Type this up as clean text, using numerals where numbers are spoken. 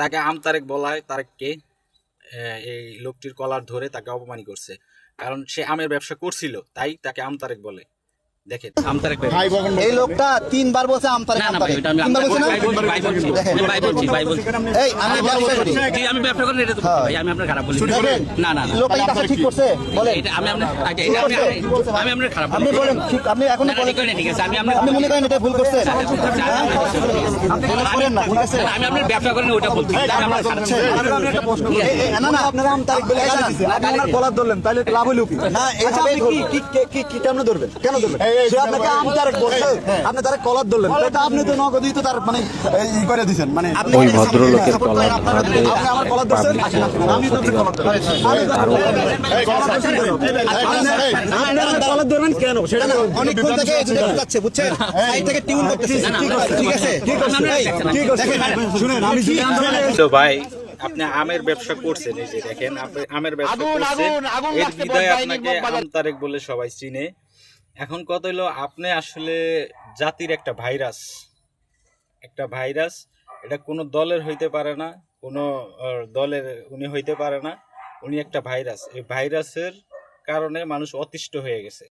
তাকে আমতারেক বলা হয়। তারেককে এই লোকটির কলার ধরে তাকে অপমান করছে, কারণ সে আমের ব্যবসা করছিল, তাই তাকে আমতারেক বলে। দেখেন আমতারেক এই লোকটা 3 বার বলছে আমতারেক আমতারেক। 3 বার বলছে না? এই আমি ব্যবসা করি। জি আমি ব্যবসা করি, এটা তো ভাই আমি আপনার খারাপ বলি না না লোকটা কি কাজটা ঠিক করছে বলেন? এটা আমি আপনার আমি আপনার খারাপ আপনি বলেন ঠিক, আপনি এখন বলেন ঠিক আছে আমি আপনি মনে করেন এটা ভুল করছেন? আপনি মনে করেন না ঠিক আছে? আমি আপনার ব্যবসা করেন ওটা বলছি আমি একটা প্রশ্ন করি। না না আপনারা আমতারেক বলে আপনি ওনার গলা ধরলেন, তাহলে লাভ হইলো কি? না এটা আপনি কি কেমনে ধরবেন? কেন ধরবেন? সে আপনাকে আমতারেক বলছে, আপনি তার কলার ধরলেন, এটা আপনি তো নগদই তো তার মানে ই করে দিবেন, মানে ওই ভদ্রলোকের কলার ধরে আপনি আমার কলার ধরছেন, আমি তো কলার কলার ধরবেন কেন সেটা না, অনেকক্ষণ থেকে এটা যাচ্ছে বুঝছেন, সাইড থেকে টিউন করতেছে। ঠিক আছে ঠিক আছে শুনেন আমি তো ভাই আপনি আমের ব্যবসা করছেন, এই যে দেখেন আপনি আমের ব্যবসা করছেন, এর বিদায় আপনাকে আমতারেক বলে সবাই চিনে। এখন কত হলো, আপনি আসলে জাতির একটা ভাইরাস, এটা কোনো দলের হইতে পারে না, কোনো দলের উনি হইতে পারে না, উনি একটা ভাইরাস। এই ভাইরাসের কারণে মানুষ অতিষ্ঠ হয়ে গেছে।